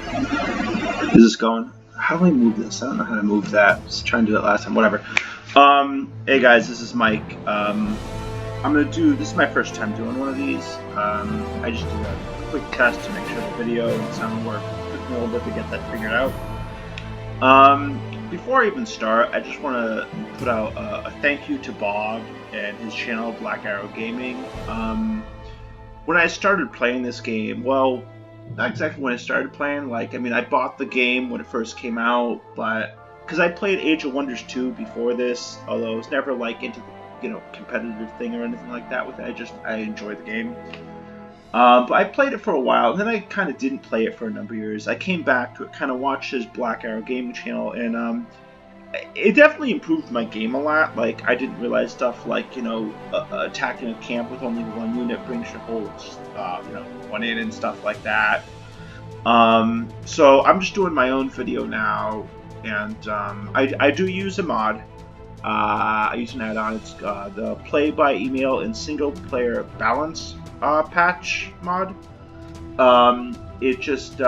Is this going? How do I move this? I don't know how to move that. I was trying to do that last time. Whatever. Hey guys, this is Mike. This is my first time doing one of these. I just did a quick test to make sure the video and sound work. It took me a little bit to get that figured out. Before I even start, I just want to put out a thank you to Bob and his channel, Black Arrow Gaming. When I started playing this game, well, not exactly when I started playing. I bought the game when it first came out, but because I played Age of Wonders 2 before this, although I was never into the competitive thing or anything like that with it. I enjoyed the game. But I played it for a while, and then I kind of didn't play it for a number of years. I came back to it, kind of watched his Black Arrow Gaming channel, and it definitely improved my game a lot. I didn't realize stuff like, attacking a camp with only one unit brings your whole, one in and stuff like that. So I'm just doing my own video now, and I do use a mod. I use an add-on. It's the Play by Email and Single Player Balance patch mod. It just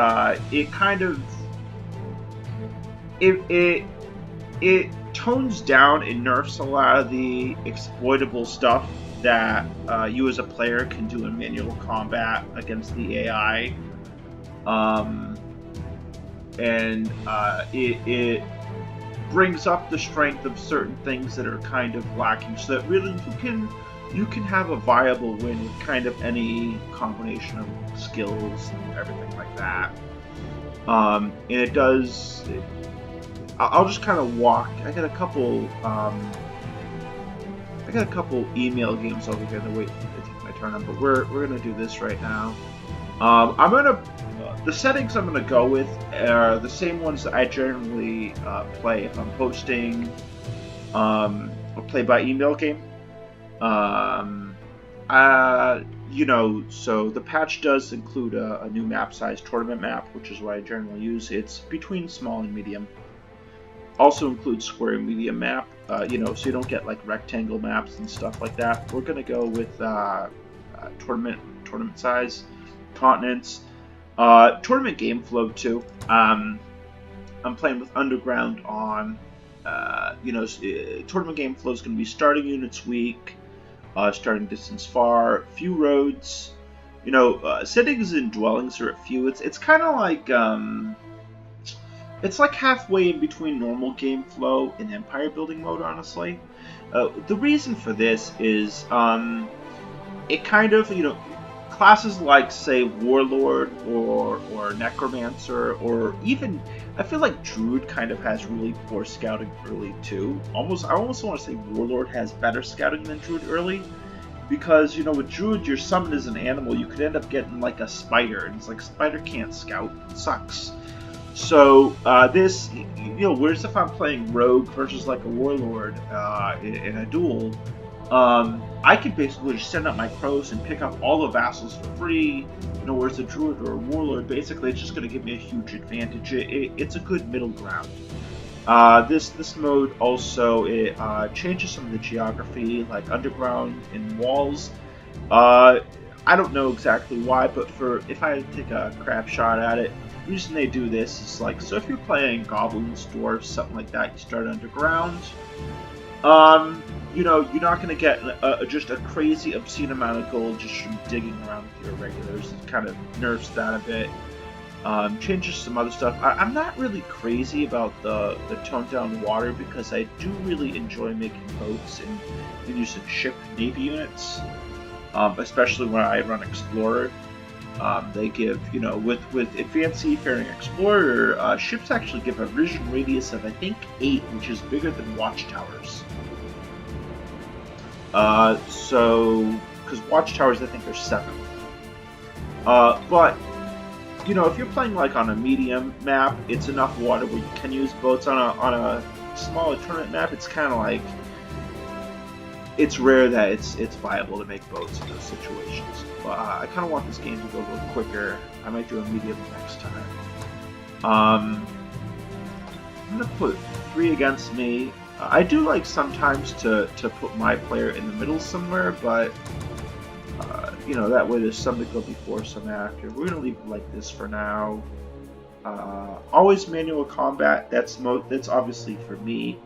it tones down and nerfs a lot of the exploitable stuff that you as a player can do in manual combat against the AI. It brings up the strength of certain things that are kind of lacking, so that really you can have a viable win with kind of any combination of skills and everything like that. And it does. I'll just kind of walk. I got a couple email games over here to wait for me to take my turn on, but we're gonna do this right now. The settings I'm gonna go with are the same ones that I generally play if I'm posting a play by email game. So the patch does include a new map size tournament map, which is what I generally use. It's between small and medium. Also includes square and medium map, so you don't get rectangle maps and stuff like that. We're gonna go with tournament size, continents, tournament game flow too. I'm playing with Underground on. Tournament game flow is gonna be starting units weak, starting distance far, few roads. Settings and dwellings are at few. It's kind of it's halfway in between normal game flow and empire building mode, honestly. The reason for this is it kind of, classes like, say, Warlord or Necromancer, or even, I feel like Druid kind of has really poor scouting early too. I almost want to say Warlord has better scouting than Druid early, because, with Druid, your summon is an animal. You could end up getting a spider, and it's spider can't scout. It sucks. So this, whereas if I'm playing Rogue versus a Warlord in a duel, I could basically just send up my crows and pick up all the vassals for free. Whereas a Druid or a Warlord, basically it's just going to give me a huge advantage. It's a good middle ground. This mode also changes some of the geography, like underground and walls. I don't know exactly why, but if I had to take a crap shot at it, the reason they do this is so if you're playing goblins, dwarves, something like that, you start underground. You're not going to get just a crazy obscene amount of gold just from digging around with your regulars. It kind of nerfs that a bit. Changes some other stuff. I'm not really crazy about the toned down water, because I do really enjoy making boats and using ship navy units, especially when I run Explorer. They give, with Advanced Seafaring Explorer, ships actually give a vision radius of, I think, 8, which is bigger than watchtowers. Because watchtowers, I think, are 7. But, if you're playing, on a medium map, it's enough water where you can use boats. On a smaller tournament map, it's kind of it's rare that it's viable to make boats in those situations. But I kind of want this game to go a little quicker. I might do a medium next time. I'm going to put 3 against me. I do like sometimes to put my player in the middle somewhere, but that way there's some that go before, some after. We're going to leave it like this for now. Always manual combat. That's obviously for me.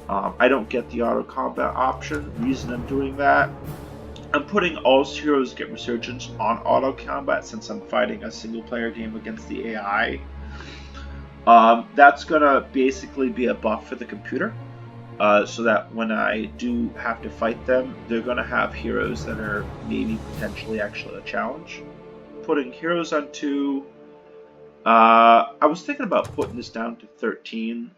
I don't get the auto combat option. Reason I'm doing that, I'm putting all heroes get resurgence on auto combat since I'm fighting a single player game against the AI. That's gonna basically be a buff for the computer, so that when I do have to fight them, they're gonna have heroes that are maybe potentially actually a challenge. Putting heroes on 2. I was thinking about putting this down to 13,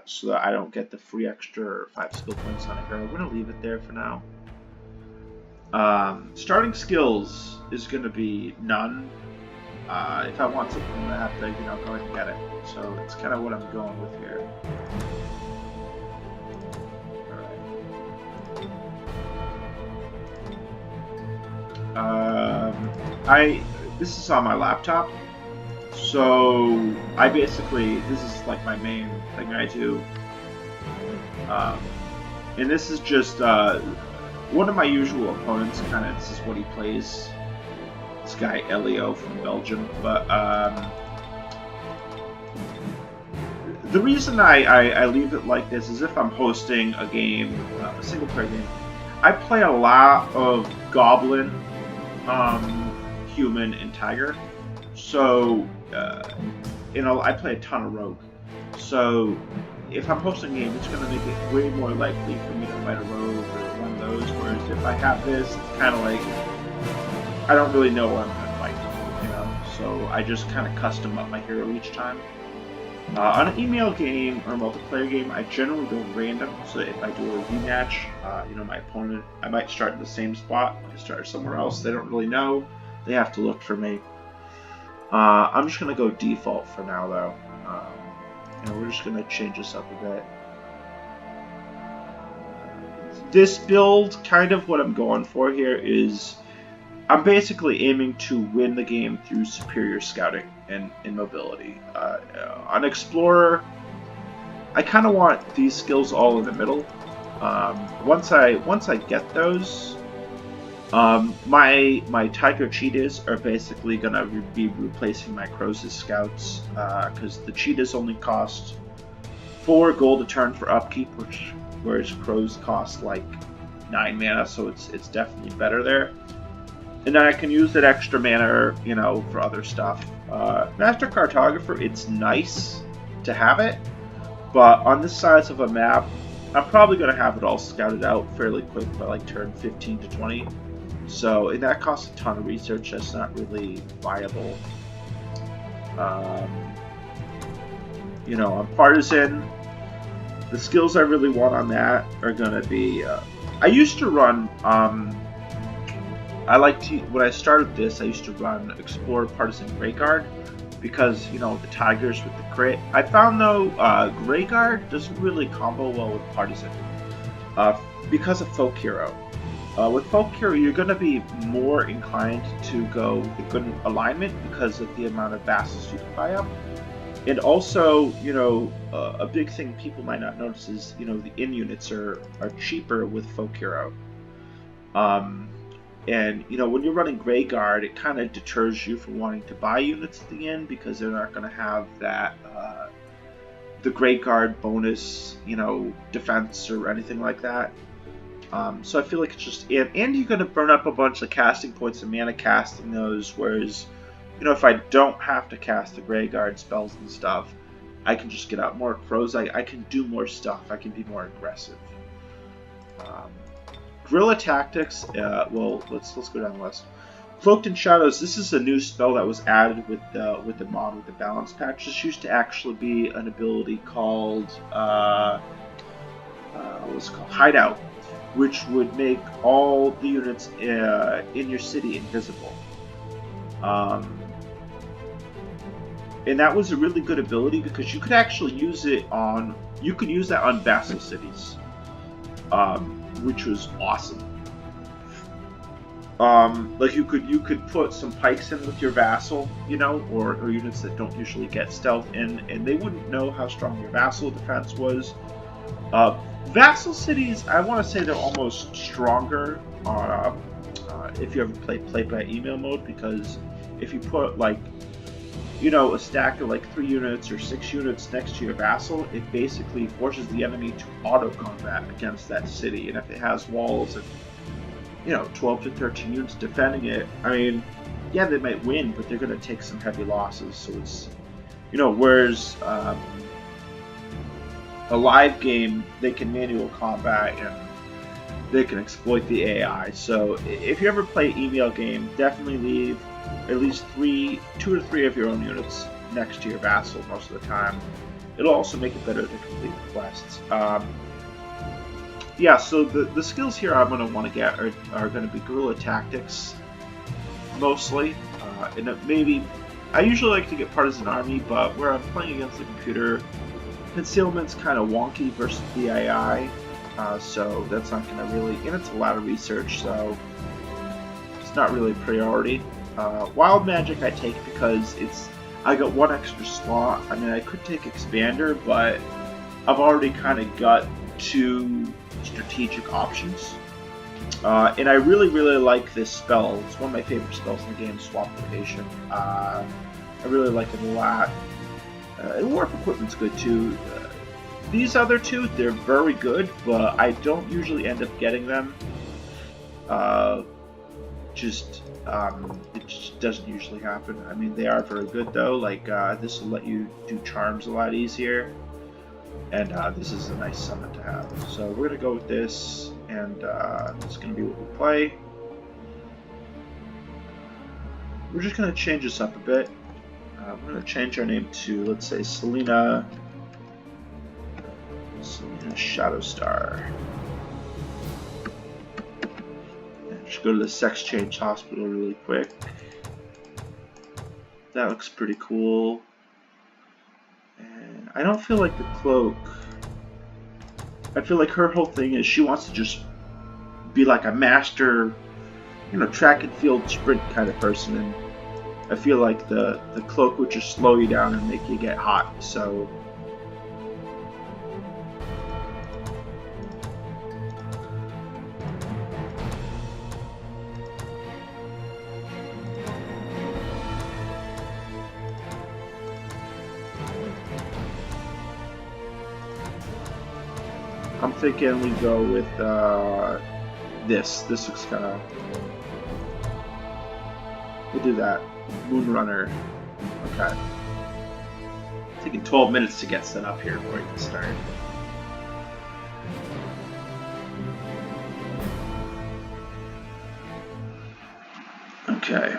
so that I don't get the free extra 5 skill points on a hero. We're gonna leave it there for now. Starting skills is gonna be none. If I want something, I have to, go ahead and get it. So that's kind of what I'm going with here. Alright. This is on my laptop. So this is like my main thing I do. And this is just one of my usual opponents, this is what he plays. This guy Elio from Belgium. But the reason I leave it like this is if I'm hosting a game, a single player game, I play a lot of Goblin, Human, and Tiger. So, I play a ton of Rogue. So, if I'm hosting a game, it's going to make it way more likely for me to fight a Rogue or one of those. Whereas if I have this, it's kind of like, I don't really know what I'm going to fight, So, I just kind of custom up my hero each time. On an email game or multiplayer game, I generally go random. So if I do a rematch, my opponent, I might start in the same spot. I start somewhere else. They don't really know. They have to look for me. I'm just going to go default for now, though. We're just going to change this up a bit. This build, kind of what I'm going for here is, I'm basically aiming to win the game through superior scouting and mobility. On Explorer, I kind of want these skills all in the middle. Once I get those, my Tiger Cheetahs are basically gonna be replacing my Crows as scouts, because the Cheetahs only cost 4 gold a turn for upkeep, whereas Crows cost like 9 mana, so it's definitely better there. And then I can use that extra mana, for other stuff. Master Cartographer, it's nice to have it, but on this size of a map, I'm probably going to have it all scouted out fairly quick by like turn 15 to 20. So, and that costs a ton of research. That's not really viable. On Partisan, the skills I really want on that are going to be... I used to run... when I started this, I used to run Explorer, Partisan, Greyguard, because, the Tigers with the crit. I found, though, Greyguard doesn't really combo well with Partisan, because of Folk Hero. With Folk Hero, you're going to be more inclined to go with a good alignment because of the amount of vassals you can buy up. And also, a big thing people might not notice is, the in units are cheaper with Folk Hero. And, when you're running Greyguard, it kind of deters you from wanting to buy units at the end because they're not going to have that, the Greyguard bonus, defense or anything like that. So I feel like it's just, and you're going to burn up a bunch of casting points and mana casting those, whereas, if I don't have to cast the Greyguard spells and stuff, I can just get out more Crows. I can do more stuff. I can be more aggressive. Guerrilla Tactics, well, let's go down the list. Cloaked in Shadows, this is a new spell that was added with the mod, with the balance patch. This used to actually be an ability called, what's it called? Hideout, which would make all the units in your city invisible. And that was a really good ability because you could actually use it on, that on vassal cities. Which was awesome. Like you could put some pikes in with your vassal, or units that don't usually get stealth in, and they wouldn't know how strong your vassal defense was. Vassal cities, I want to say they're almost stronger if you ever play by email mode, because if you put like you know, a stack of like 3 units or 6 units next to your vassal, it basically forces the enemy to auto combat against that city. And if it has walls and, you know, 12 to 13 units defending it, I mean, yeah, they might win, but they're going to take some heavy losses. So it's, you know, whereas a live game, they can manual combat and they can exploit the AI. So if you ever play an email game, definitely leave at least 2 to 3 of your own units next to your vassal most of the time. It'll also make it better to complete the quests. Yeah, so the skills here I'm going to want to get are going to be guerrilla tactics, mostly. And maybe, I usually like to get partisan army, but where I'm playing against the computer, concealment's kind of wonky versus the AI. So that's not going to really, and it's a lot of research, so it's not really a priority. Wild magic I take because I got 1 extra slot. I mean, I could take expander, but I've already kind of got 2 strategic options. And I really like this spell. It's one of my favorite spells in the game, Swap Location. I really like it a lot. And warp equipment's good too. These other 2, they're very good, but I don't usually end up getting them. It just doesn't usually happen. I mean, they are very good though. Like this will let you do charms a lot easier, and this is a nice summon to have. So we're gonna go with this, and it's gonna be what we play. We're just gonna change this up a bit. We're gonna change our name to, let's say, Selena Shadowstar. And just go to the sex change hospital really quick. That looks pretty cool. And I don't feel like the cloak. I feel like her whole thing is she wants to just be like a master, you know, track and field sprint kind of person, and I feel like the cloak would just slow you down and make you get hot. So I'm thinking we go with this. This looks kind of. We'll do that. Moonrunner. Okay. Taking 12 minutes to get set up here before we can start. Okay.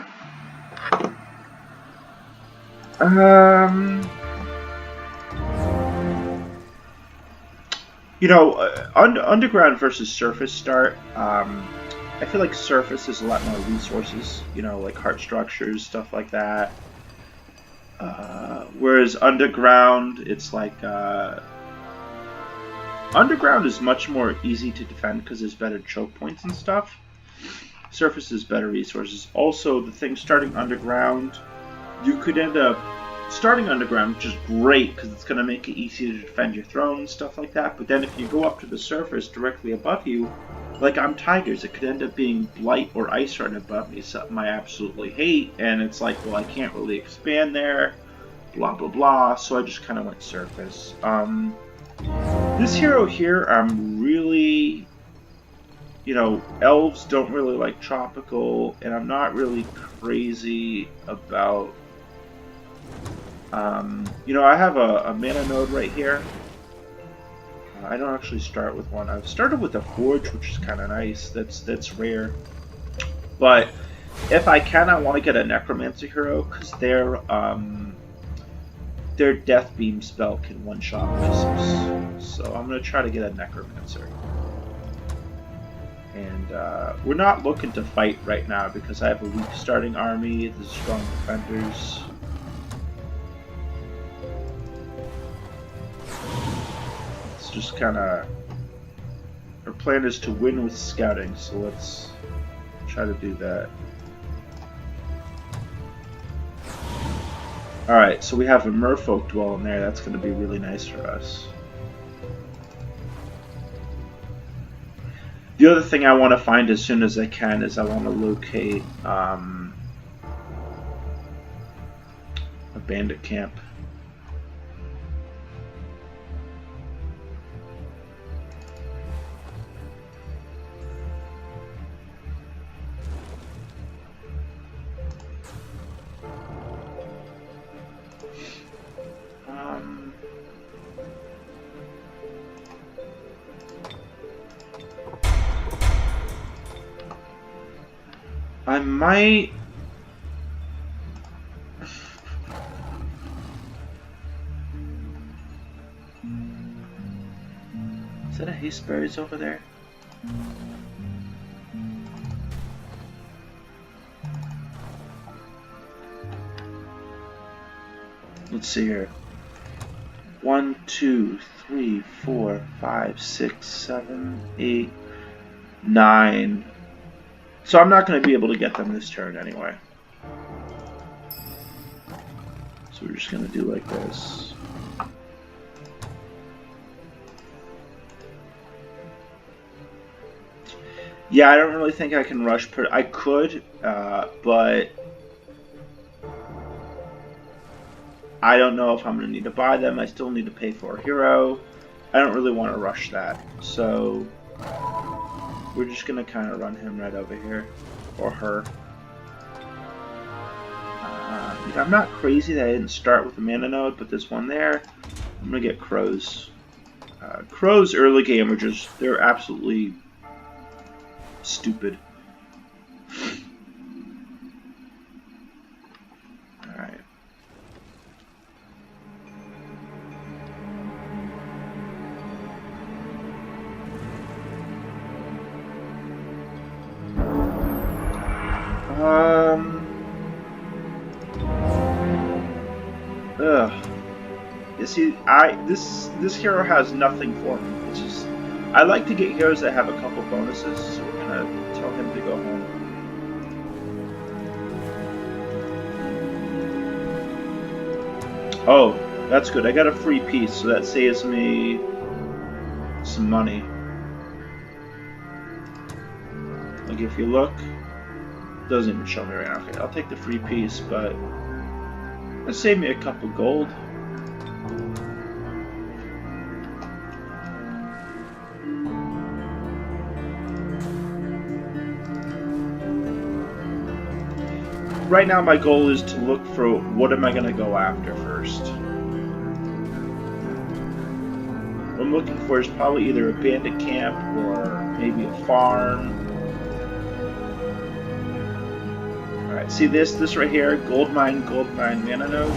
You know, underground versus surface start. I feel like surface has a lot more resources, you know, like heart structures, stuff like that. Whereas underground, it's like underground is much more easy to defend because there's better choke points and stuff. Surface is better resources. Also, the thing starting underground, you could end up starting underground, which is great because it's going to make it easier to defend your throne and stuff like that. But then if you go up to the surface directly above you, like I'm Tigers, it could end up being Blight or Ice Run above me, something I absolutely hate. And it's like, well, I can't really expand there, blah, blah, blah. So I just kind of went surface. This hero here, I'm really, you know, elves don't really like tropical, and I'm not really crazy about, you know, I have a mana node right here. I don't actually start with one. I've started with a forge, which is kind of nice. That's rare. But if I can, I want to get a necromancer hero because their death beam spell can one-shot missiles. So I'm gonna try to get a necromancer. And we're not looking to fight right now because I have a weak starting army. There's strong defenders. Just kind of, our plan is to win with scouting, so let's try to do that. Alright, so we have a merfolk dwelling there. That's going to be really nice for us. The other thing I want to find as soon as I can is I want to locate a bandit camp. I might... Is that a hasteberries over there? Let's see here. 1, 2, 3, 4, 5, 6, 7, 8, 9. So I'm not going to be able to get them this turn anyway. So we're just going to do like this. Yeah, I don't really think I can rush. I could, but I don't know if I'm going to need to buy them. I still need to pay for a hero. I don't really want to rush that. So we're just going to kind of run him right over here. Or her. I'm not crazy that I didn't start with the mana node, but this one there, I'm going to get crows. Crows early game are just, they're absolutely stupid. Alright. Ugh. You see, this hero has nothing for me. It's just, I like to get heroes that have a couple bonuses, so we're gonna tell him to go home. Oh, that's good. I got a free piece, so that saves me some money. Like if you look, it doesn't even show me right now. Okay, I'll take the free piece, but it'll save me a couple gold. Right now my goal is to look for what am I going to go after first. What I'm looking for is probably either a bandit camp or maybe a farm. Alright, see this right here, gold mine, mana node.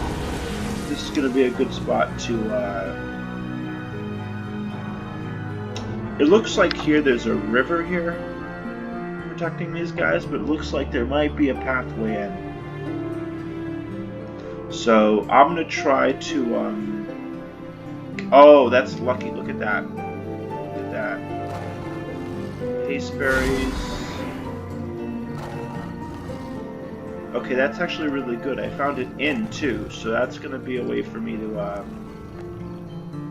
This is going to be a good spot to... It looks like here there's a river here protecting these guys, but it looks like there might be a pathway in. So I'm gonna try to oh, that's lucky. Look at that. Look at that. Hasteberries. Okay, that's actually really good. I found an inn too, so that's gonna be a way for me to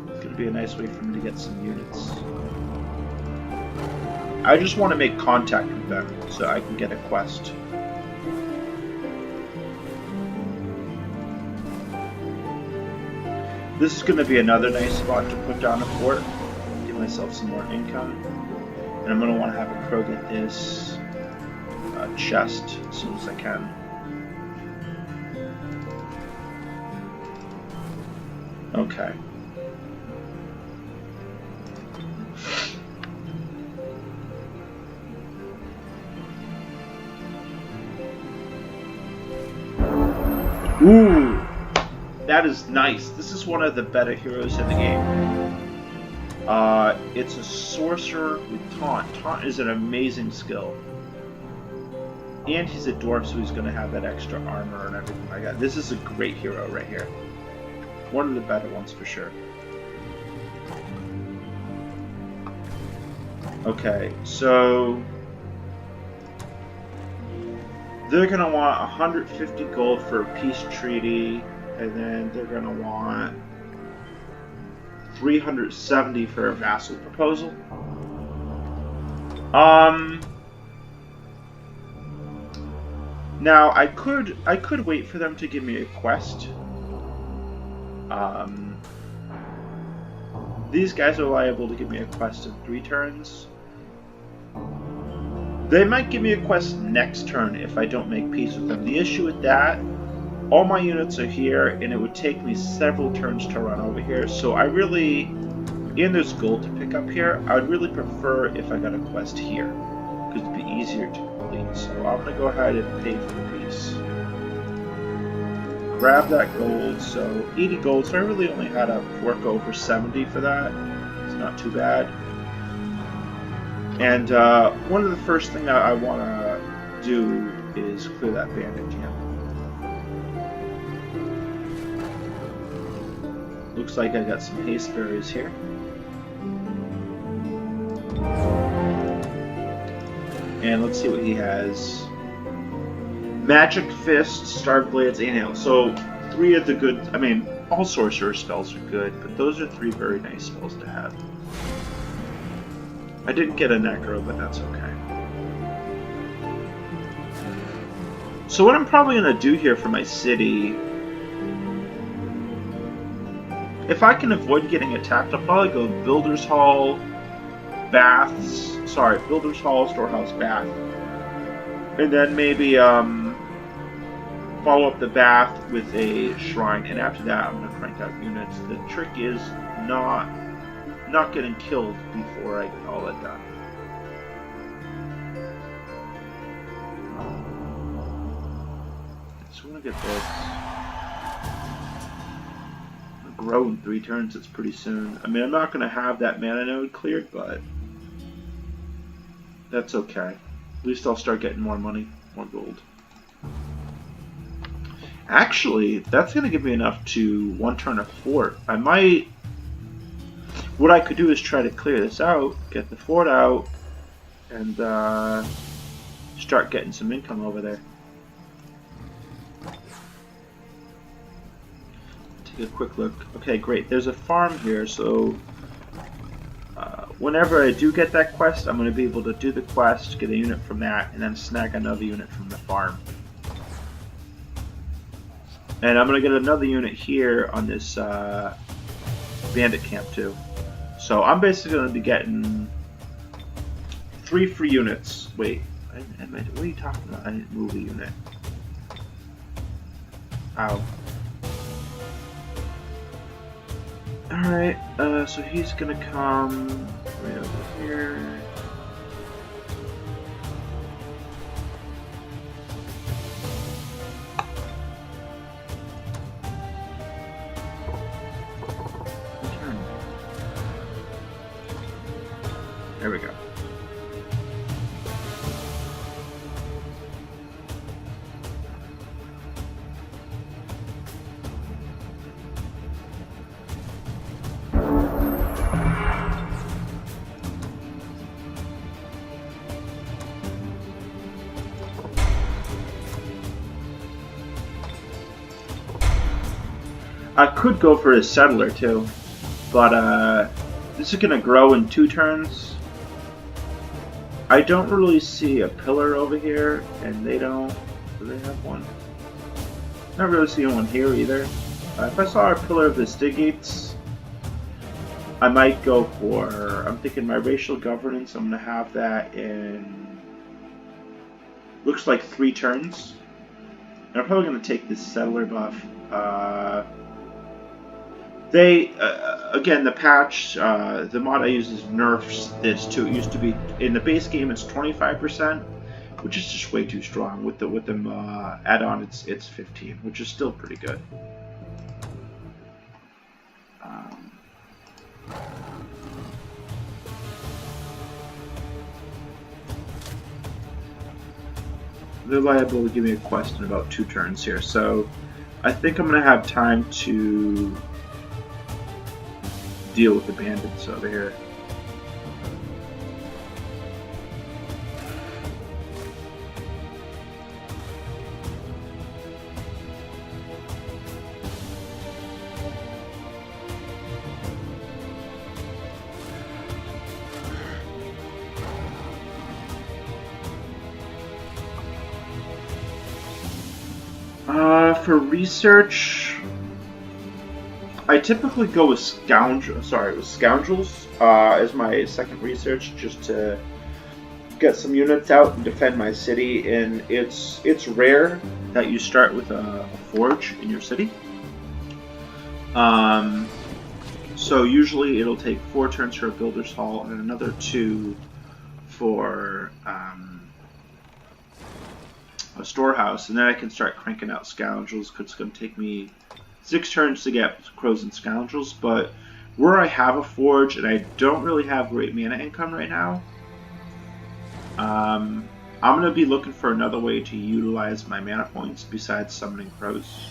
it's gonna be a nice way for me to get some units. I just want to make contact with them so I can get a quest. This is going to be another nice spot to put down a fort, give myself some more income. And I'm going to want to have a crow get this chest as soon as I can. Okay. Ooh, that is nice. This is one of the better heroes in the game. It's a sorcerer with taunt. Taunt is an amazing skill. And he's a dwarf, so he's going to have that extra armor and everything like that. This is a great hero right here. One of the better ones for sure. Okay, so... they're going to want 150 gold for a peace treaty, and then they're going to want 370 for a vassal proposal. Now I could wait for them to give me a quest These guys are liable to give me a quest in 3 turns. They might give me a quest next turn if I don't make peace with them. The issue with that, all my units are here, and it would take me several turns to run over here. So I really, and there's gold to pick up here, I would really prefer if I got a quest here, because it'd be easier to complete. So I'm going to go ahead and pay for the peace. Grab that gold, so 80 gold, so I really only had to fork over 70 for that. It's not too bad. And one of the first things I want to do is clear that bandit camp. Looks like I got some haste berries here. And let's see what he has. Magic Fist, Starved Blades, and Hail. So 3 of the good, I mean, all sorcerer spells are good, but those are 3 very nice spells to have. I didn't get a Necro, but that's okay. So what I'm probably going to do here for my city, if I can avoid getting attacked, I'll probably go Builder's Hall, Builder's Hall, Storehouse, Bath. And then maybe follow up the Bath with a Shrine, and after that I'm going to crank out units. The trick is not getting killed before I get all that done. So I'm going to get this. I'm going to grow in 3 turns, it's pretty soon. I mean, I'm not going to have that mana node cleared, but that's okay. At least I'll start getting more money, more gold. Actually, that's going to give me enough to 1 turn a fort. I might... What I could do is try to clear this out, get the fort out, and start getting some income over there. Take a quick look. Okay, great. There's a farm here, so whenever I do get that quest, I'm going to be able to do the quest, get a unit from that, and then snag another unit from the farm. And I'm going to get another unit here on this bandit camp too. So I'm basically going to be getting 3 free units. Wait, what are you talking about? I didn't move a unit. Ow. Alright, so he's going to come right over here. There we go. I could go for a settler too, but this is going to grow in 2 turns. I don't really see a pillar over here, and they don't. Do they have one? Not really seeing one here either. If I saw a pillar of the Stygates, I might go for. I'm thinking my racial governance. I'm gonna have that in. Looks like 3 turns. And I'm probably gonna take this settler buff. Again, the patch, the mod I use is nerfs this too. It used to be, in the base game it's 25%, which is just way too strong. With the add-on it's 15, which is still pretty good. They're liable to give me a quest in about 2 turns here, so I think I'm going to have time to deal with the bandits over here. For research, I typically go with scoundrels as my second research, just to get some units out and defend my city. And it's rare that you start with a forge in your city. So usually it'll take 4 turns for a builder's hall and another 2 for a storehouse, and then I can start cranking out scoundrels, because it's going to take me 6 turns to get crows and scoundrels. But where I have a forge and I don't really have great mana income right now, I'm going to be looking for another way to utilize my mana points besides summoning crows.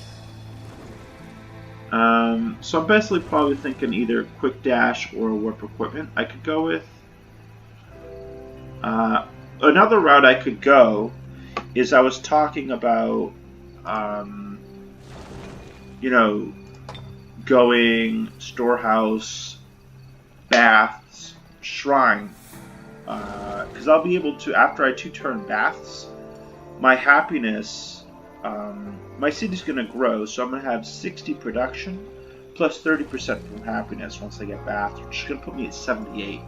So I'm basically probably thinking either quick dash or warp equipment I could go with. Another route I could go is, I was talking about, going storehouse, baths, shrine. Because I'll be able to, after I 2-turn baths, my happiness, my city's going to grow, so I'm going to have 60 production plus 30% from happiness once I get baths, which is going to put me at 78.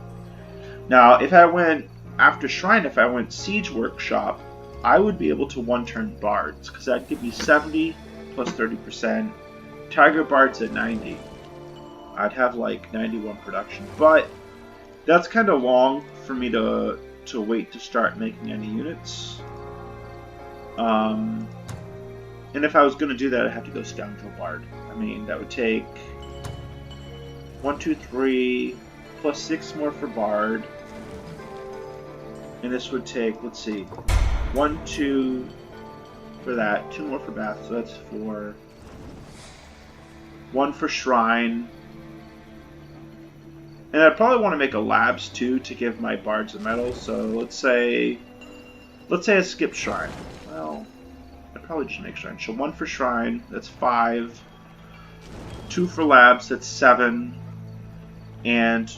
Now, if I went after shrine, if I went siege workshop, I would be able to 1-turn bards, because that'd give me 70 plus 30%. Tiger bards at 90. I'd have like 91 production, but that's kind of long for me to wait to start making any units. And if I was going to do that, I'd have to go Scoundrel Bard. I mean, that would take 1, 2, 3, plus 6 more for Bard. And this would take, let's see, 1, 2 for that, 2 more for Bath, so that's 4. 1 for Shrine. And I'd probably want to make a Labs too to give my Bards a medal, so let's say I skip Shrine. Well, I'd probably just make Shrine. So 1 for Shrine, that's 5. 2 for Labs, that's 7. And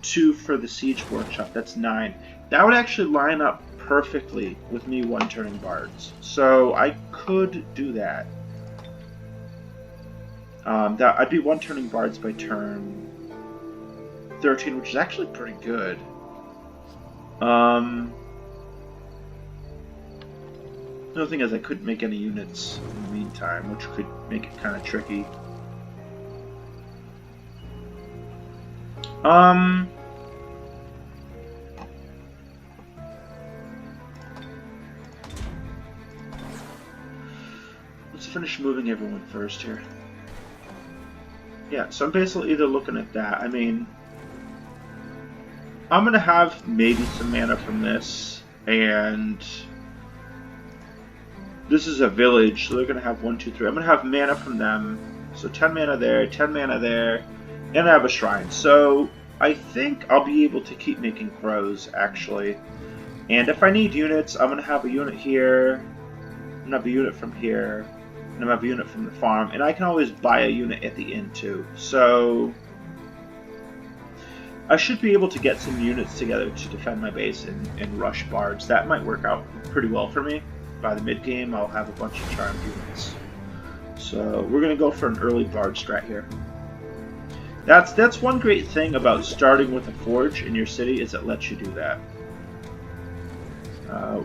2 for the Siege Workshop, that's 9. That would actually line up perfectly with me 1-turning Bards. So I could do that. I'd be 1-turning Bards by turn 13, which is actually pretty good. The other thing is I couldn't make any units in the meantime, which could make it kind of tricky. Let's finish moving everyone first here. Yeah, so I'm basically either looking at that. I mean, I'm going to have maybe some mana from this, and this is a village, so they're going to have 1, 2, 3. I'm going to have mana from them, so 10 mana there, 10 mana there, and I have a shrine. So I think I'll be able to keep making crows, actually. And if I need units, I'm going to have a unit here, I'm going to have a unit from here, and I'm going to have a unit from the farm, and I can always buy a unit at the inn too. So I should be able to get some units together to defend my base and rush bards. That might work out pretty well for me. By the mid game, I'll have a bunch of charmed units. So we're going to go for an early bard strat here. That's one great thing about starting with a forge in your city, is it lets you do that.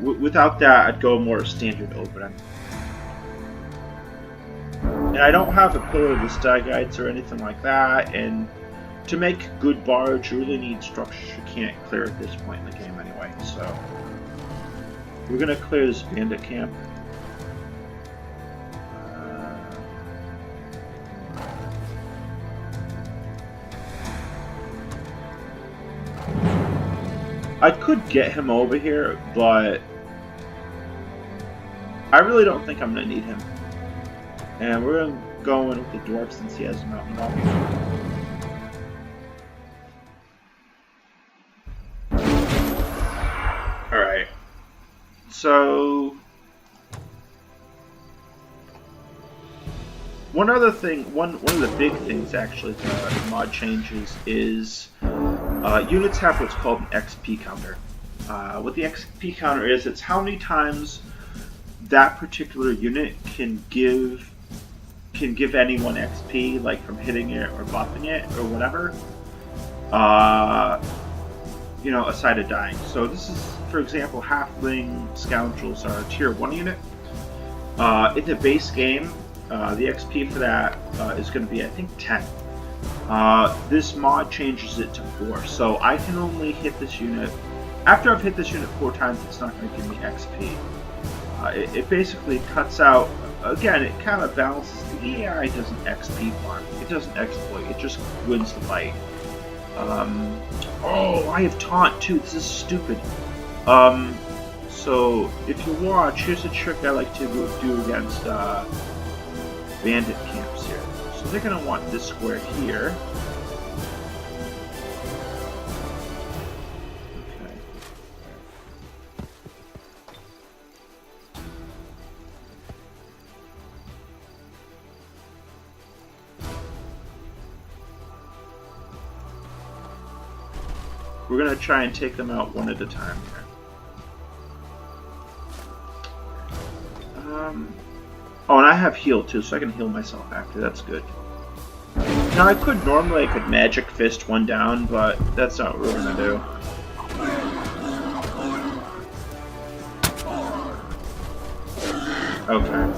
Without that, I'd go more standard opening. And I don't have a Pillar of the Staggites or anything like that, and to make good bards, you really need structures you can't clear at this point in the game anyway, so we're going to clear this bandit camp. I could get him over here, but I really don't think I'm going to need him. And we're going to go in with the dwarf since he has a mountain walking. Alright. So one other thing, one of the big things actually the mod changes is units have what's called an XP counter. What the XP counter is, it's how many times that particular unit can give can give anyone XP, like from hitting it or buffing it or whatever. You know, aside of dying. So this is, for example, Halfling Scoundrels are a tier 1 unit. In the base game, the XP for that is going to be, I think, 10. This mod changes it to 4, so I can only hit this unit. After I've hit this unit 4 times, it's not going to give me XP. It basically cuts out, again, it kind of balances. The AI doesn't XP farm, it doesn't exploit, it just wins the fight. Oh, I have taunt too, this is stupid. So if you watch, here's a trick I like to do against bandit camps here. So they're going to want this square here. Okay. We're going to try and take them out one at a time here. Oh, and I have heal too, so I can heal myself after. That's good. Now I could magic fist one down, but that's not what we're gonna do. Okay.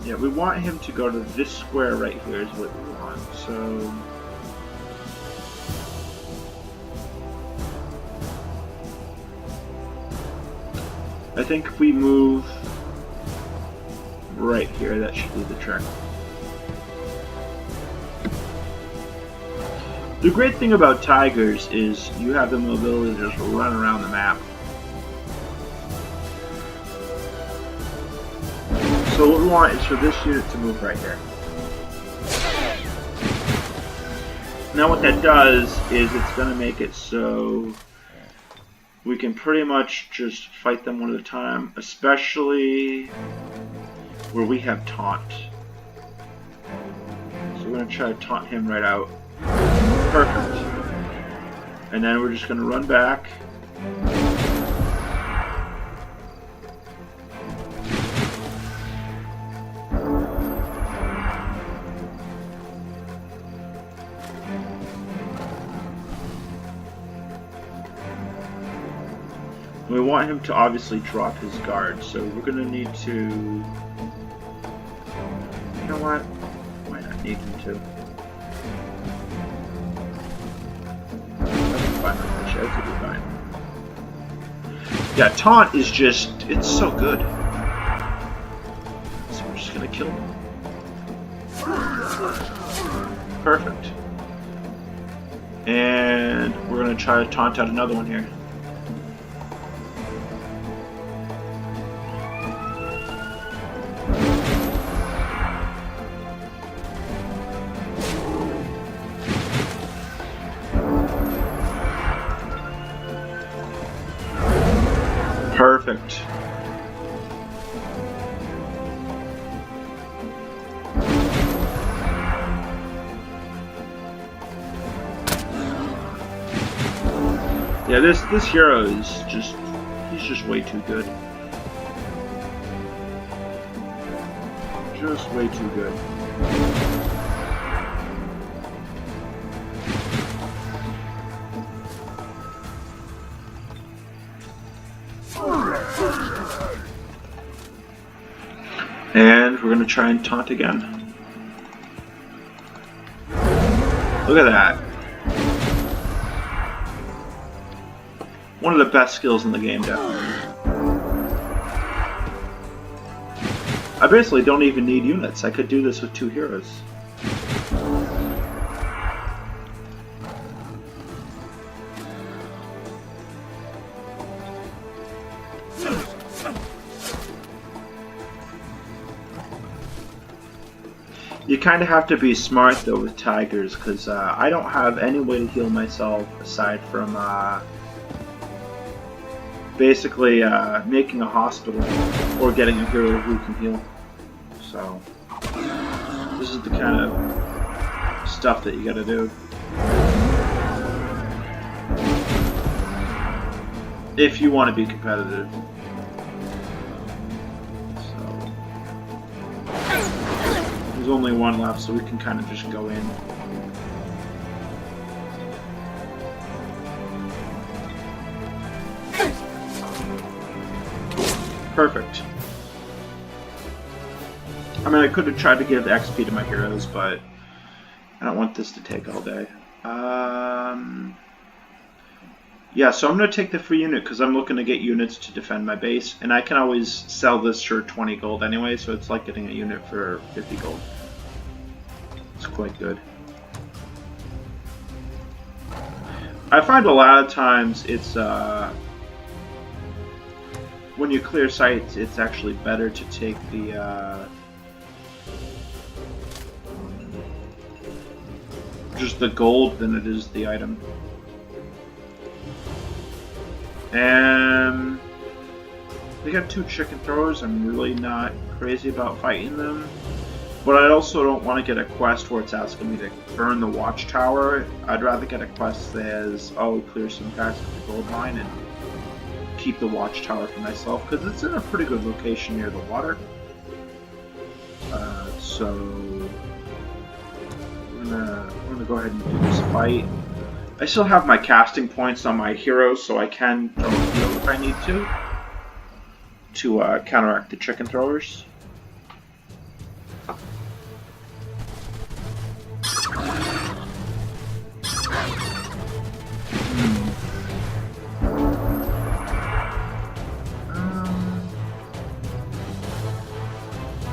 Yeah, we want him to go to this square right here is what we want, so... I think if we move right here, that should do the trick. The great thing about tigers is you have the mobility to just run around the map. So what we want is for this unit to move right here. Now what that does is it's going to make it so we can pretty much just fight them one at a time, especially where we have taunt. So we're going to try to taunt him right out. Perfect. And then we're just going to run back. We want him to obviously drop his guard, so we're going to need to... You know what? Might not need him to. That could be fine. Yeah, taunt is just, it's so good. So we're just gonna kill him. Perfect. And we're gonna try to taunt out another one here. Perfect. Yeah, this hero is just, he's just way too good. Just way too good. And we're going to try and taunt again. Look at that. One of the best skills in the game, definitely. I basically don't even need units. I could do this with 2 heroes. You kind of have to be smart though with tigers, because I don't have any way to heal myself aside from basically making a hospital or getting a hero who can heal. So this is the kind of stuff that you gotta do if you want to be competitive. So there's only one left, so we can kind of just go in. Perfect. I mean, I could have tried to give XP to my heroes, but I don't want this to take all day. Yeah, so I'm going to take the free unit because I'm looking to get units to defend my base, and I can always sell this for 20 gold anyway, so it's like getting a unit for 50 gold. It's quite good. I find a lot of times it's when you clear sites, it's actually better to take the just the gold than it is the item. And they got 2 chicken throwers. I'm really not crazy about fighting them, but I also don't want to get a quest where it's asking me to burn the watchtower. I'd rather get a quest that says, "Oh, clear some guys with the gold mine and keep the watchtower for myself," because it's in a pretty good location near the water. So we're gonna go ahead and do this fight. I still have my casting points on my heroes, so I can throw a heal if I need to counteract the chicken throwers.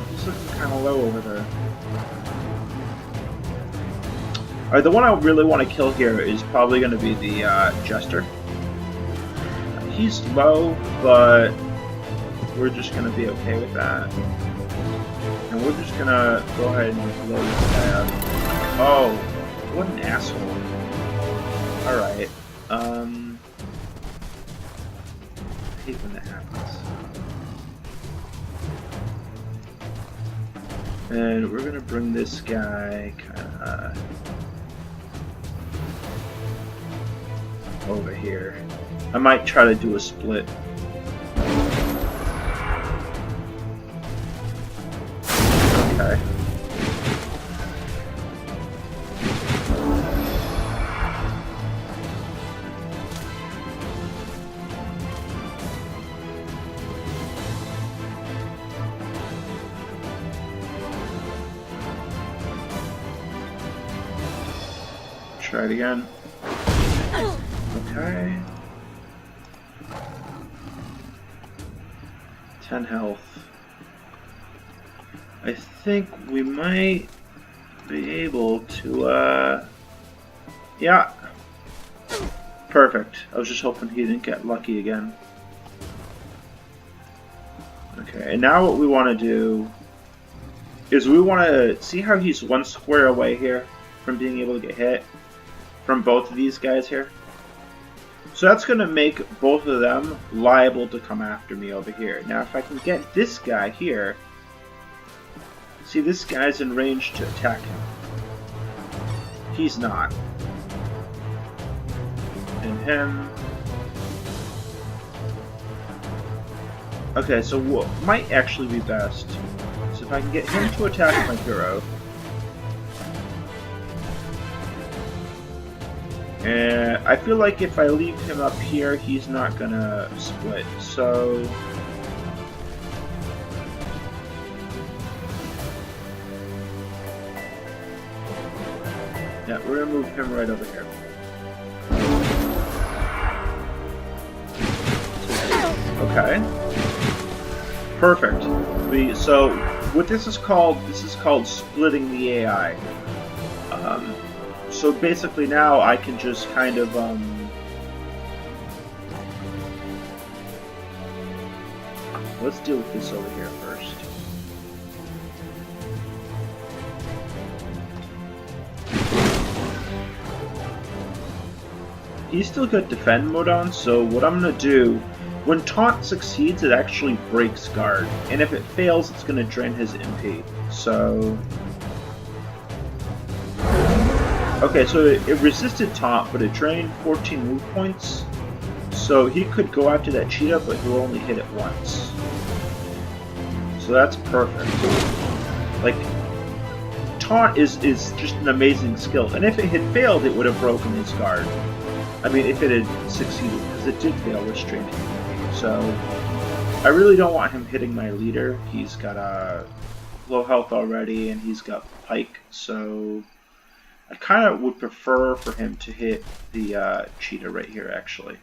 He's looking kind of low over there. Alright, the one I really want to kill here is probably going to be the Jester. He's low, but we're just going to be okay with that. And we're just going to go ahead and blow this guy up. Oh, what an asshole. Alright. I hate when that happens. And we're going to bring this guy kind of over here. I might try to do a split. Okay. Try it again. Okay. 10 health. I think we might be able to, yeah. Perfect. I was just hoping he didn't get lucky again. Okay, and now what we want to do is we want to see how he's 1 square away here from being able to get hit from both of these guys here. So that's going to make both of them liable to come after me over here. Now if I can get this guy here, see, this guy's in range to attack him. He's not. And him. Okay, so what might actually be best is if I can get him to attack my hero. And I feel like if I leave him up here, he's not gonna split. So yeah, we're gonna move him right over here. Okay. Perfect. So what this is called splitting the AI. So basically now I can just kind of let's deal with this over here first. he's still got defend mode on, so what I'm going to do, when taunt succeeds, it actually breaks guard, and if it fails, it's going to drain his MP. So... okay, so it resisted taunt, but it drained 14 move points, so he could go after that cheetah, but he'll only hit it once. So that's perfect. Like, taunt is just an amazing skill, and if it had failed, it would have broken his guard. I mean, if it had succeeded, because it did fail with straight HP. So, I really don't want him hitting my leader. He's got low health already, and he's got pike, so I kind of would prefer for him to hit the cheetah right here, actually.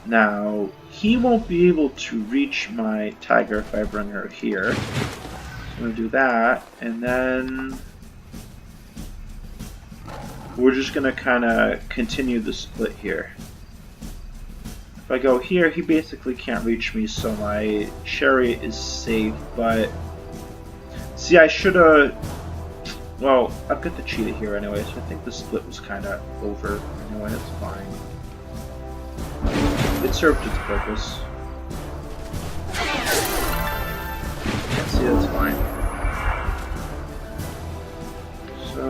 Now, he won't be able to reach my tiger if I bring her here. So I'm going to do that, and then we're just going to kind of continue the split here. If I go here, he basically can't reach me, so my chariot is safe, but... see, I should have... well, I've got the cheetah here anyway, so I think the split was kind of over. Anyway, that's fine. It served its purpose. Yeah, see, that's fine. So...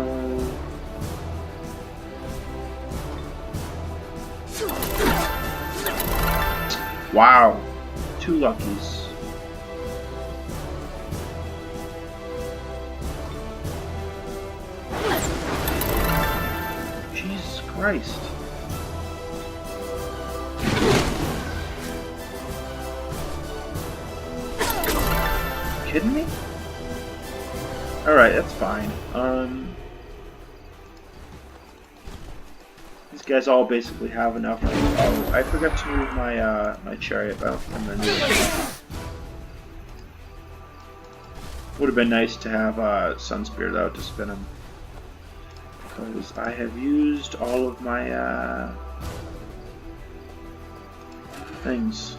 wow! 2 luckies. Jesus Christ. Kidding me? Alright, that's fine. These guys all basically have enough. Oh, I forgot to move my my chariot out from the new. Would have been nice to have Sun Spirit out to spin him, because I have used all of my things.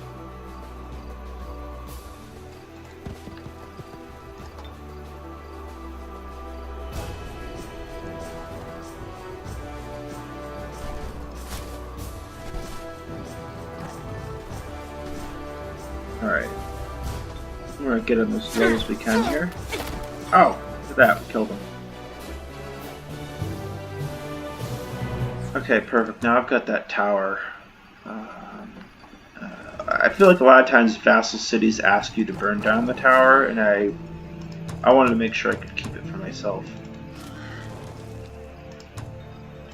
Alright. We're gonna get him as low as we can here. Oh! Look at that, we killed him. Okay, perfect. Now I've got that tower. I feel like a lot of times vassal cities ask you to burn down the tower, and I wanted to make sure I could keep it for myself.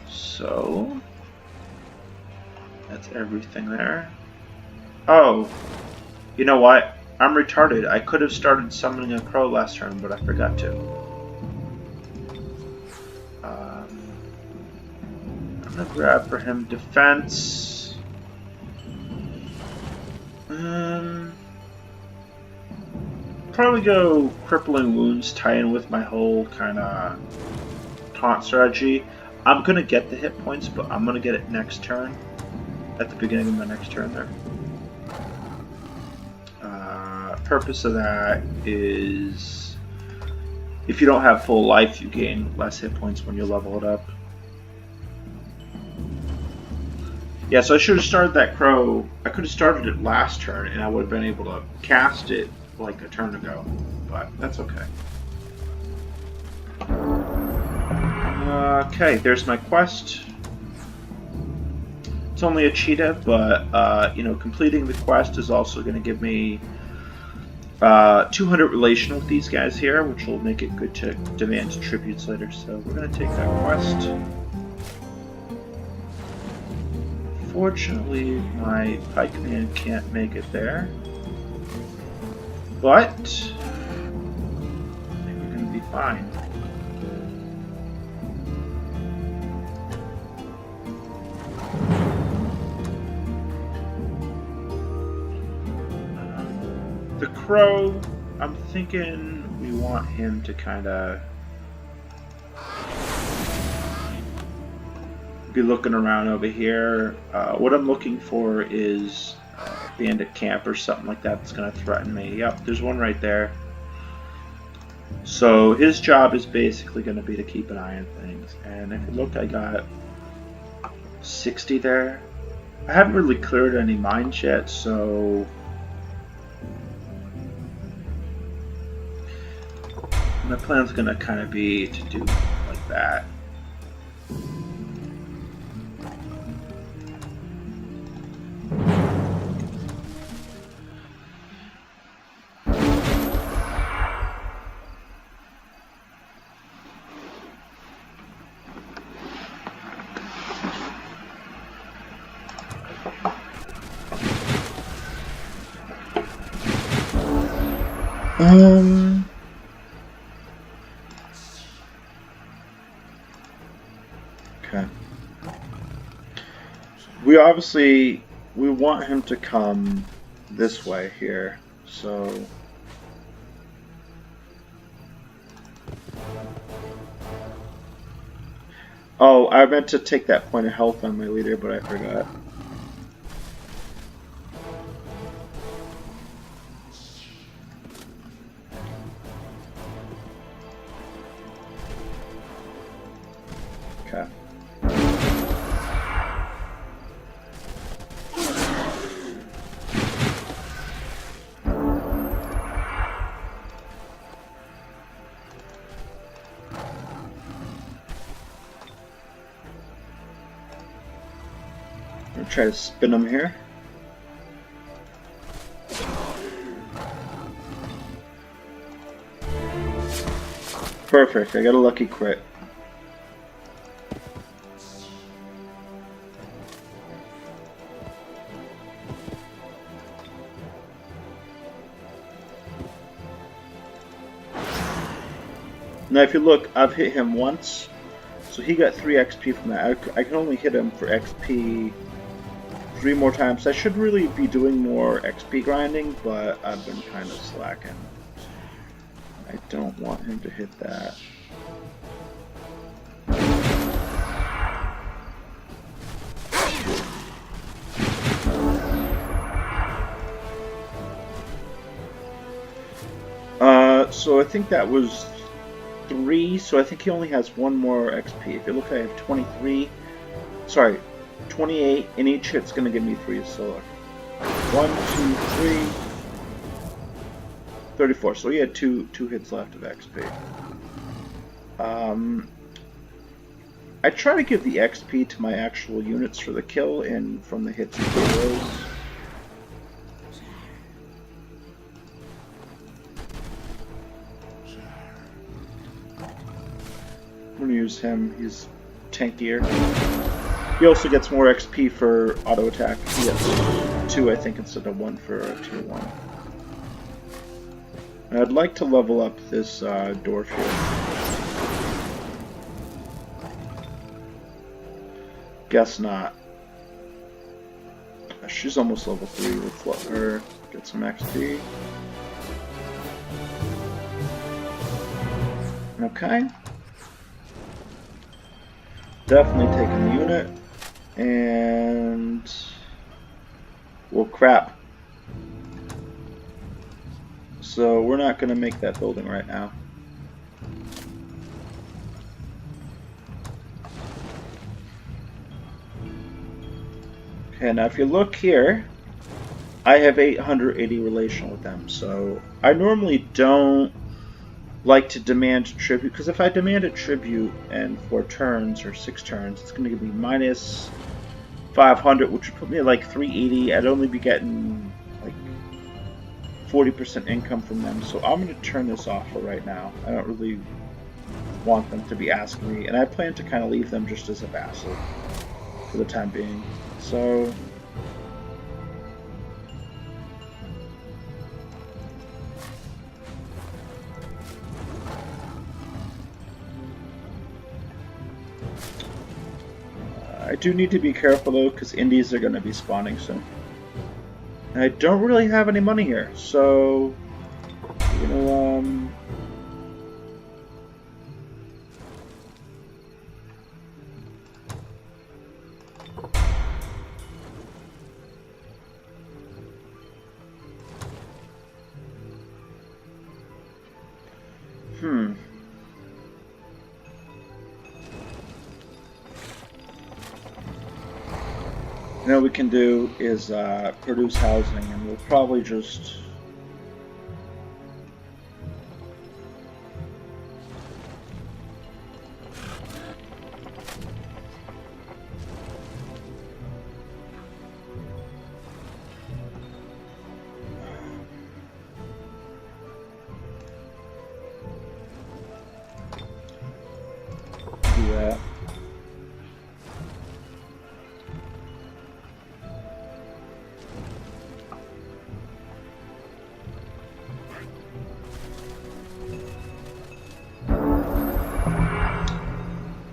So... that's everything there. Oh! You know what? I'm retarded. I could have started summoning a crow last turn, but I forgot to. I'm gonna grab for him defense. Probably go crippling wounds, tie in with my whole kind of taunt strategy. I'm gonna get the hit points, but I'm gonna get it next turn. At the beginning of my next turn there. Purpose of that is if you don't have full life, you gain less hit points when you level it up. Yeah, so I should have started that crow. I could have started it last turn, and I would have been able to cast it like a turn ago, but that's okay. Okay, there's my quest. It's only a cheetah, but you know, completing the quest is also going to give me 200 relation with these guys here, which will make it good to demand tributes later. So we're going to take that quest. Fortunately, my pikeman can't make it there, but I think we're going to be fine. The crow, I'm thinking we want him to kind of be looking around over here. What I'm looking for is a bandit camp or something like that that's going to threaten me. Yep, there's one right there. So his job is basically going to be to keep an eye on things. And if you look, I got 60 there. I haven't really cleared any mines yet, so my plan's going to kind of be to do like that. Okay. We want him to come this way here, so oh, I meant to take that point of health on my leader, but I forgot. Okay. I'm gonna try to spin him here. Perfect, I got a lucky crit. Now if you look, I've hit him once, so he got 3 XP from that. I can only hit him for XP 3 more times. I should really be doing more XP grinding, but I've been kind of slacking. I don't want him to hit that. So I think that was 3, so I think he only has 1 more XP. If you look, I have 23, sorry, 28, and each hit's going to give me 3, so look. 1, 2, 3, 34, so he had two hits left of XP. I try to give the XP to my actual units for the kill and from the hits and kills. I'm gonna use him, he's tankier. He also gets more XP for auto attack. He gets 2, I think, instead of 1 for tier 1. And I'd like to level up this dwarf here. Guess not. She's almost level 3. Let's let her get some XP. Okay. Definitely taking the unit. And... well, crap. So we're not going to make that building right now. Okay, now if you look here, I have 880 relation with them. So I normally don't like to demand tribute, because if I demand a tribute and 4 turns or 6 turns, it's going to give me minus 500, which would put me at like 380. I'd only be getting like 40% income from them, so I'm going to turn this off for right now. I don't really want them to be asking me, and I plan to kind of leave them just as a vassal for the time being. So I do need to be careful though, because indies are going to be spawning soon. And I don't really have any money here, so you know, Hmm. You know what we can do is produce housing, and we'll probably just... do that.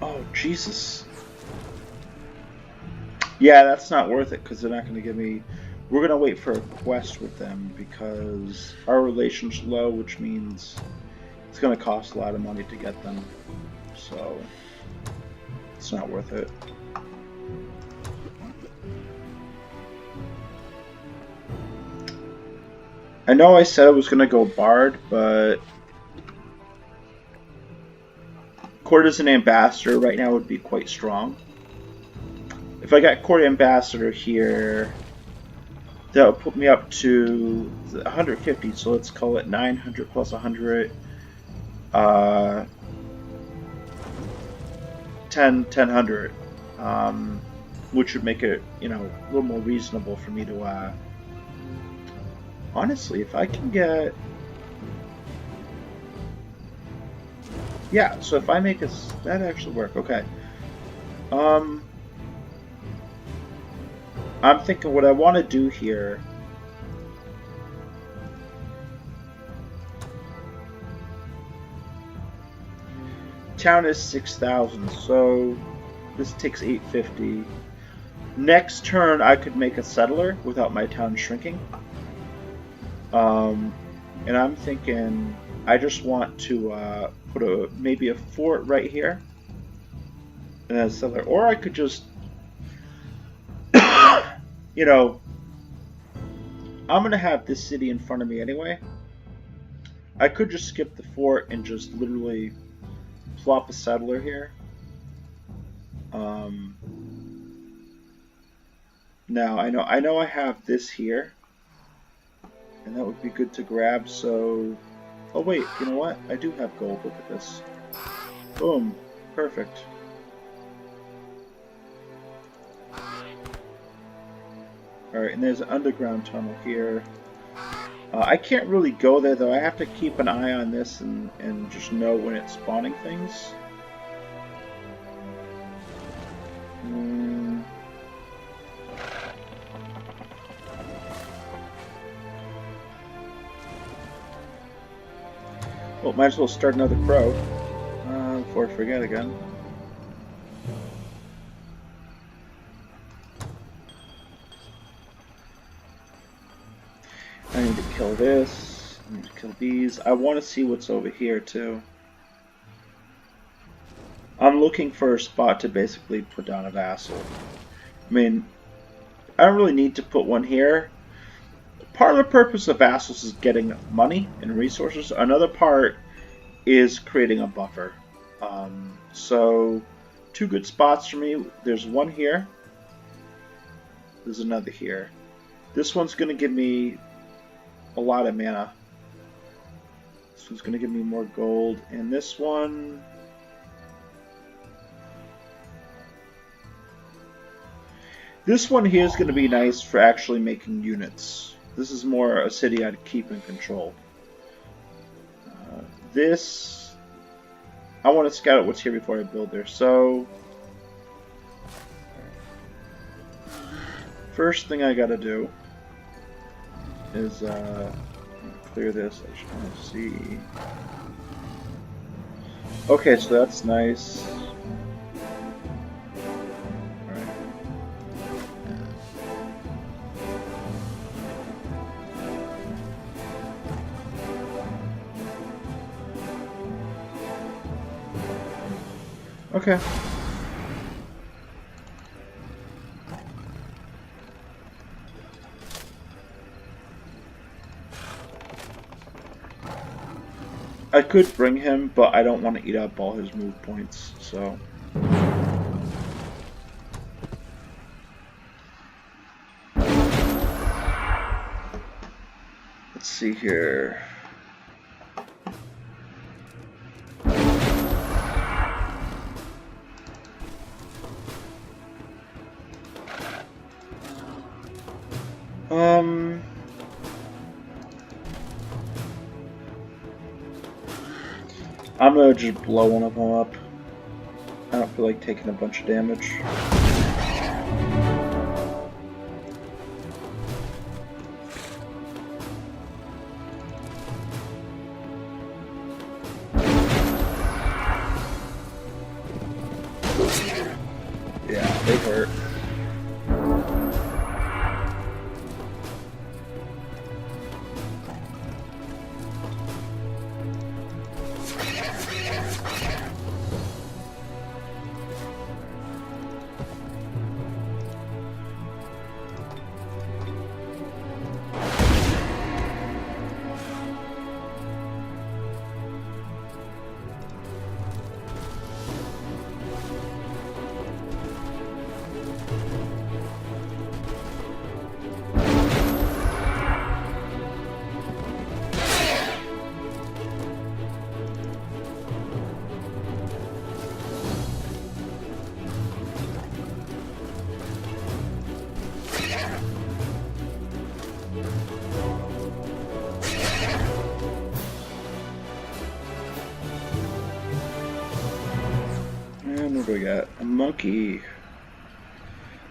Oh, Jesus. Yeah, that's not worth it because they're not going to give me... We're going to wait for a quest with them because our relation's low, which means it's going to cost a lot of money to get them. So, it's not worth it. I know I said I was going to go Bard, but... Courtesan Ambassador right now would be quite strong. If I got Court Ambassador here, that would put me up to 150, so let's call it 900 plus 100. 1000, which would make it, you know, a little more reasonable for me to, honestly, if I can get... Yeah, so if I make this, that actually work, okay. I'm thinking what I want to do here. Town is 6,000, so this takes 850. Next turn, I could make a settler without my town shrinking. And I'm thinking I just want to put maybe a fort right here, and then a settler. Or I could just, you know, I'm gonna have this city in front of me anyway. I could just skip the fort and just literally plop a settler here. Now I know I have this here, and that would be good to grab. So, oh wait, you know what? I do have gold. Look at this. Boom, perfect. All right, and there's an underground tunnel here. I can't really go there though. I have to keep an eye on this and just know when it's spawning things. Well, might as well start another crow before I forget again. I need to kill this. I need to kill these. I want to see what's over here too. I'm looking for a spot to basically put down a vassal. I mean, I don't really need to put one here. Part of the purpose of vassals is getting money and resources. Another part is creating a buffer. So, two good spots for me. There's one here. There's another here. This one's going to give me a lot of mana. This one's going to give me more gold. And this one... This one here is going to be nice for actually making units. This is more a city I'd keep in control. This... I want to scout out what's here before I build there. So... First thing I gotta do is clear this. I just want to see. Okay, so that's nice. Okay. I could bring him, but I don't want to eat up all his move points, so... Let's see here... I'm gonna just blow one of them up. I don't feel like taking a bunch of damage. Yeah, they hurt. And what do we got? A monkey.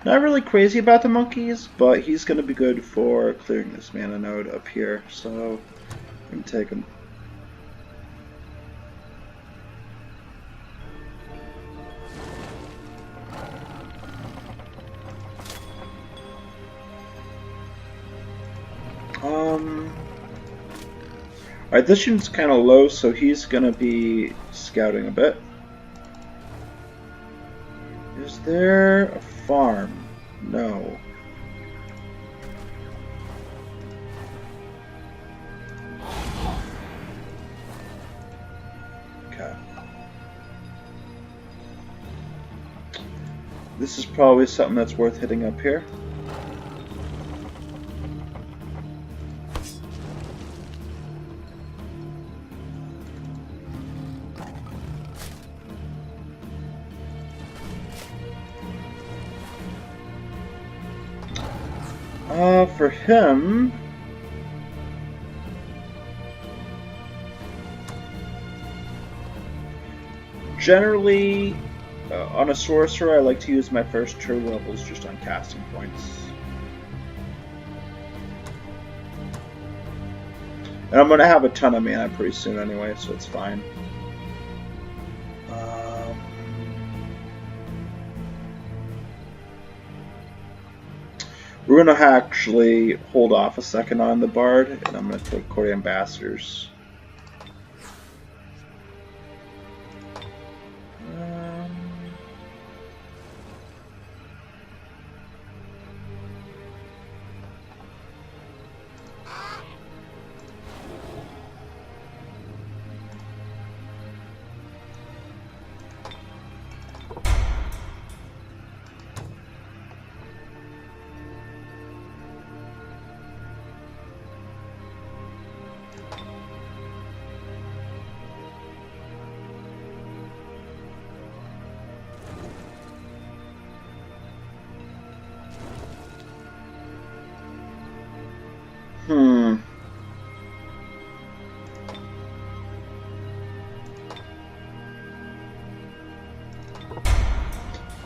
Not really crazy about the monkeys, but he's going to be good for clearing this mana node up here, so I'm going to take him. Alright, this unit's kind of low, so he's going to be scouting a bit. Is there a farm? No. Okay. This is probably something that's worth hitting up here. For him, generally, on a sorcerer, I like to use my first 2 levels just on casting points. And I'm going to have a ton of mana pretty soon anyway, so it's fine. We're going to actually hold off a second on the Bard, and I'm going to take Court Ambassadors.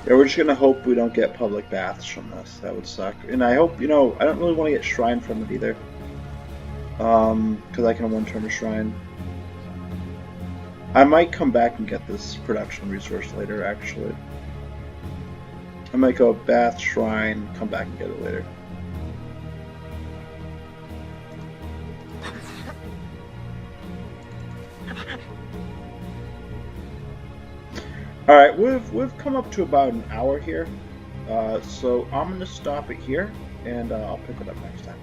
Yeah, we're just gonna hope we don't get public baths from this. That would suck. And I hope, I don't really want to get shrine from it either. Because I can one-turn a shrine. I might come back and get this production resource later, actually. I might go bath, shrine, come back and get it later. Alright, we've come up to about an hour here, so I'm going to stop it here, and I'll pick it up next time.